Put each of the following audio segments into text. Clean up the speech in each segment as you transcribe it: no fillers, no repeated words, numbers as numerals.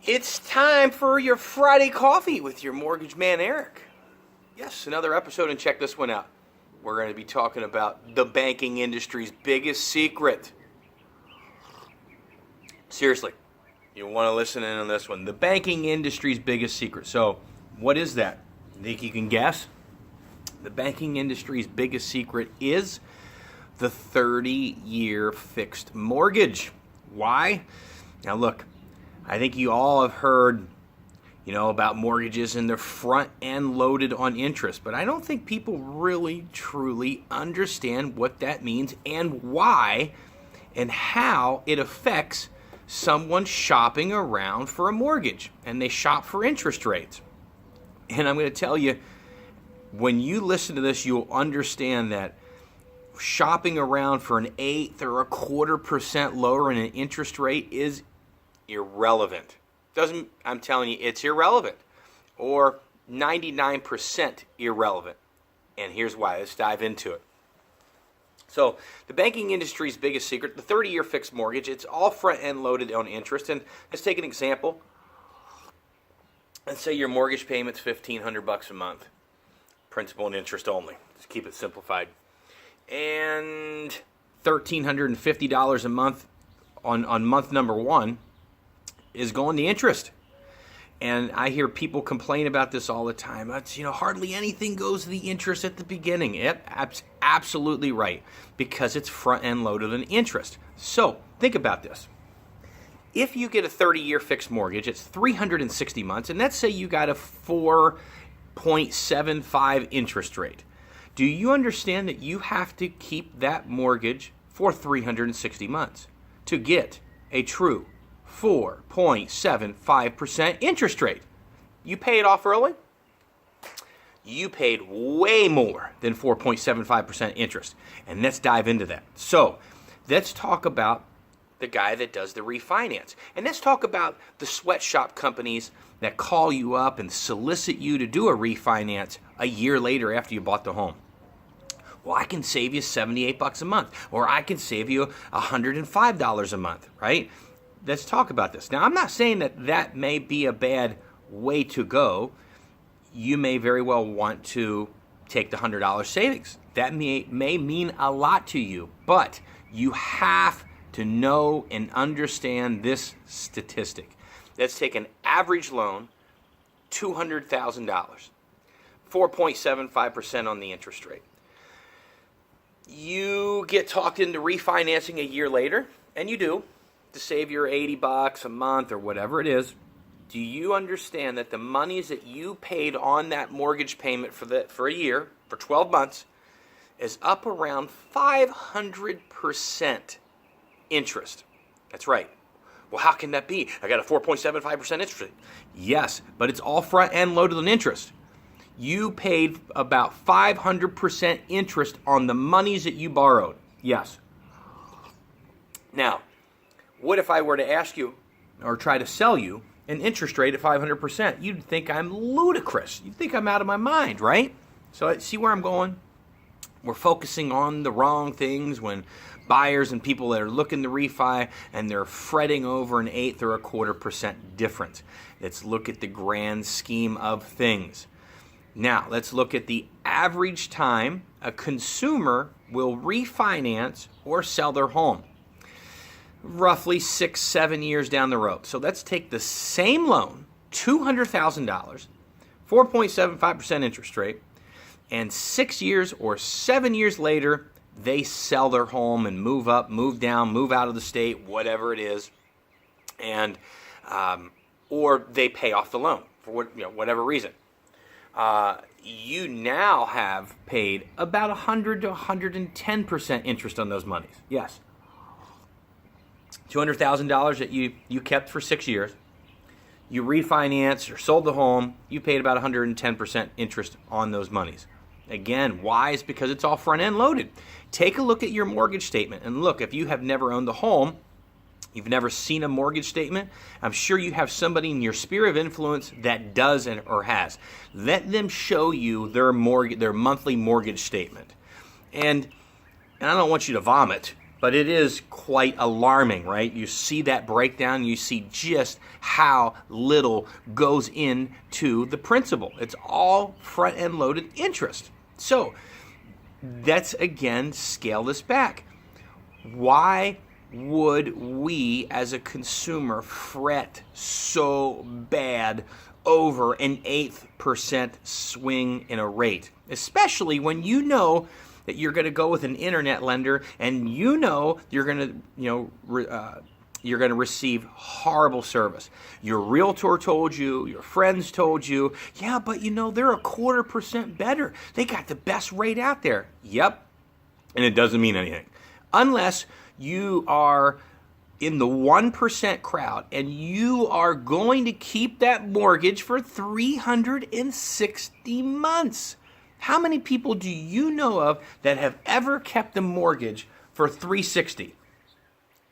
It's time for your Friday coffee with your mortgage man, Eric. Yes, another episode, and check this one out. We're going to be talking about the banking industry's biggest secret. Seriously, you want to listen in on this one. The banking industry's biggest secret. So, what is that? Think you can guess? The banking industry's biggest secret is the 30-year fixed mortgage. Why? Now look, I think you all have heard, about mortgages and they're front end loaded on interest, but I don't think people really truly understand what that means and why and how it affects someone shopping around for a mortgage, and they shop for interest rates. And I'm going to tell you, when you listen to this, you'll understand that shopping around for an 1/8 or 1/4% lower in an interest rate is irrelevant. I'm telling you, it's irrelevant, or 99% irrelevant. And here's why. Let's dive into it. So the banking industry's biggest secret, the 30-year fixed mortgage, it's all front-end loaded on interest. And let's take an example. Let's say your mortgage payment's $1,500 a month, principal and interest only. Let's keep it simplified. And $1,350 a month on month number one is going to interest. And I hear people complain about this all the time. It's, hardly anything goes to the interest at the beginning. Yep, absolutely right, because it's front-end loaded on interest. So think about this. If you get a 30-year fixed mortgage, it's 360 months, and let's say you got a 4.75 interest rate. Do you understand that you have to keep that mortgage for 360 months to get a true 4.75% interest rate? You pay it off early, you paid way more than 4.75% interest. And let's dive into that. So let's talk about the guy that does the refinance. And let's talk about the sweatshop companies that call you up and solicit you to do a refinance a year later after you bought the home. Well, I can save you $78 a month, or I can save you $105 a month, right? Let's talk about this. Now, I'm not saying that may be a bad way to go. You may very well want to take the $100 savings. That may mean a lot to you, but you have to know and understand this statistic. Let's take an average loan, $200,000, 4.75% on the interest rate. You get talked into refinancing a year later, and you do, to save your $80 a month or whatever it is. Do you understand that the monies that you paid on that mortgage payment for a year, for 12 months, is up around 500% interest? That's right. Well, how can that be? I got a 4.75% interest rate. Yes, but it's all front end loaded on interest. You paid about 500% interest on the monies that you borrowed. Yes. Now, what if I were to ask you or try to sell you an interest rate at 500%? You'd think I'm ludicrous. You'd think I'm out of my mind, right? So see where I'm going? We're focusing on the wrong things when buyers and people that are looking to refi and they're fretting over an 1/8 or 1/4% difference. Let's look at the grand scheme of things. Now, let's look at the average time a consumer will refinance or sell their home. Roughly 6-7 years down the road. So let's take the same loan, $200,000, 4.75% interest rate, and 6 years or 7 years later, they sell their home and move up, move down, move out of the state, whatever it is, and or they pay off the loan for whatever reason. You now have paid about 100 to 110% interest on those monies. Yes. $200,000 that you kept for 6 years. You refinanced or sold the home. You paid about 110% interest on those monies. Again, why? It's because it's all front end loaded. Take a look at your mortgage statement and look, if you have never owned a home, you've never seen a mortgage statement, I'm sure you have somebody in your sphere of influence that does or has. Let them show you their monthly mortgage statement. And I don't want you to vomit, But it is quite alarming, right? You see that breakdown, you see just how little goes into the principal. It's all front-end loaded interest. So let's again scale this back. Why would we as a consumer fret so bad over an 1/8% swing in a rate? Especially when you know that you're going to go with an internet lender, and you know you're going to receive horrible service. Your realtor told you, your friends told you, yeah, but they're 1/4% better. They got the best rate out there. Yep, and it doesn't mean anything unless you are in the 1% crowd and you are going to keep that mortgage for 360 months. How many people do you know of that have ever kept the mortgage for 360?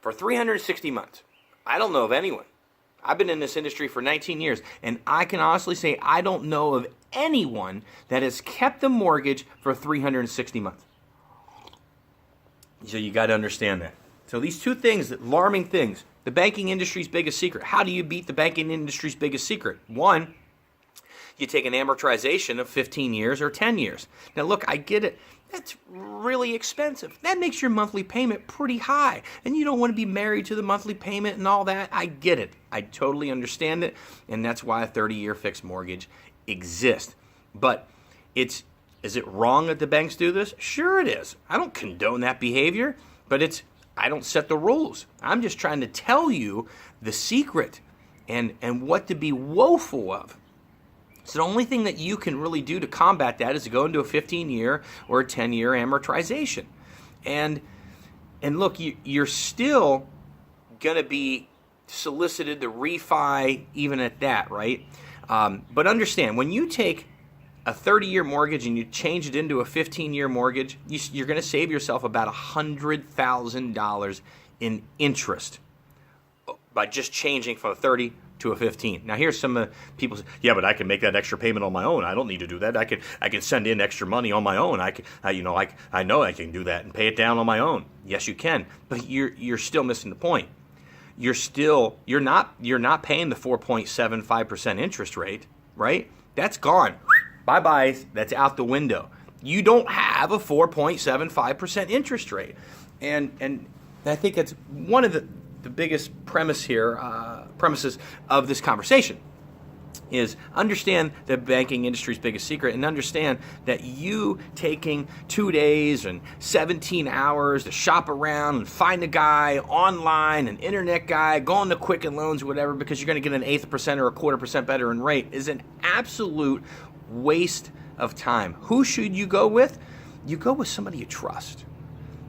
For 360 months? I don't know of anyone. I've been in this industry for 19 years, and I can honestly say I don't know of anyone that has kept the mortgage for 360 months. So you got to understand that. So these two things, alarming things, the banking industry's biggest secret. How do you beat the banking industry's biggest secret? One, you take an amortization of 15 years or 10 years. Now look, I get it. That's really expensive. That makes your monthly payment pretty high. And you don't want to be married to the monthly payment and all that. I get it. I totally understand it. And that's why a 30-year fixed mortgage exists. But is it wrong that the banks do this? Sure it is. I don't condone that behavior, but I don't set the rules. I'm just trying to tell you the secret and what to be woeful of. So the only thing that you can really do to combat that is to go into a 15-year or a 10-year amortization. And look, you're still going to be solicited to refi even at that, right? But understand, when you take a 30-year mortgage and you change it into a 15-year mortgage, you're going to save yourself about $100,000 in interest by just changing from a 30 to a 15. Now here's some people say, yeah, but I can make that extra payment on my own. I don't need to do that. I can send in extra money on my own. I know I can do that and pay it down on my own. Yes, you can, but you're still missing the point. You're not paying the 4.75% interest rate, right? That's gone. Bye-bye. That's out the window. You don't have a 4.75% interest rate. And I think that's one of the biggest premises of this conversation is understand the banking industry's biggest secret and understand that you taking 2 days and 17 hours to shop around and find a guy online, an internet guy, go on to Quicken Loans or whatever because you're going to get an 1/8% or a 1/4% better in rate is an absolute waste of time. Who should you go with? You go with somebody you trust.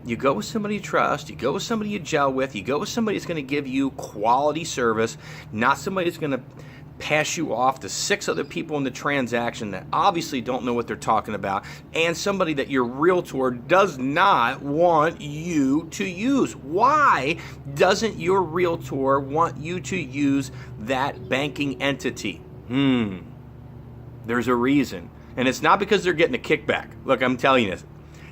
You go with somebody you trust, you go with somebody you gel with, you go with somebody that's going to give you quality service, not somebody that's going to pass you off to 6 other people in the transaction that obviously don't know what they're talking about, and somebody that your realtor does not want you to use. Why doesn't your realtor want you to use that banking entity? There's a reason. And it's not because they're getting a kickback. Look, I'm telling you this.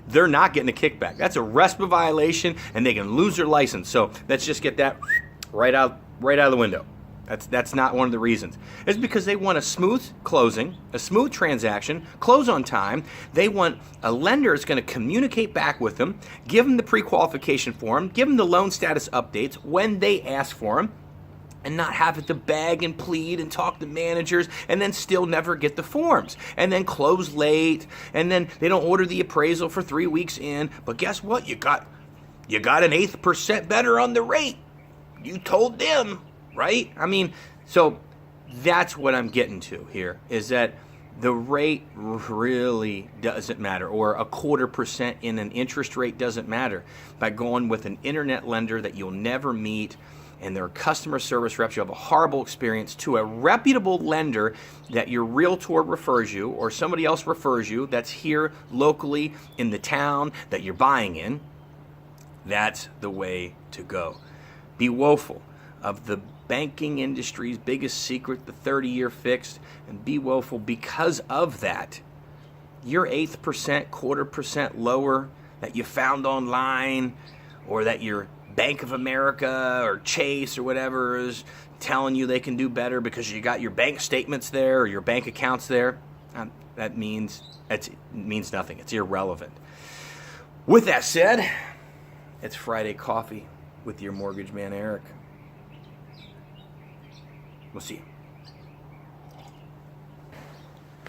They're not getting a kickback. That's a RESPA violation, and they can lose their license. So let's just get that right out of the window. That's not one of the reasons. It's because they want a smooth closing, a smooth transaction, close on time. They want a lender that's going to communicate back with them, give them the pre-qualification form, give them the loan status updates when they ask for them, and not have it to beg and plead and talk to managers and then still never get the forms and then close late and then they don't order the appraisal for 3 weeks in. But guess what? You got an 1/8% better on the rate. You told them, right? I mean, so that's what I'm getting to here is that the rate really doesn't matter, or a 1/4% in an interest rate doesn't matter. By going with an internet lender that you'll never meet and their customer service reps, you have a horrible experience, to a reputable lender that your realtor refers you or somebody else refers you that's here locally in the town that you're buying in, that's the way to go. Be woeful of the banking industry's biggest secret, the 30-year fixed, and be woeful because of that. Your 1/8%, 1/4% lower that you found online or that your Bank of America or Chase or whatever is telling you they can do better because you got your bank statements there or your bank accounts there, that means nothing. It's irrelevant. With that said, it's Friday Coffee with your mortgage man, Eric. We'll see you.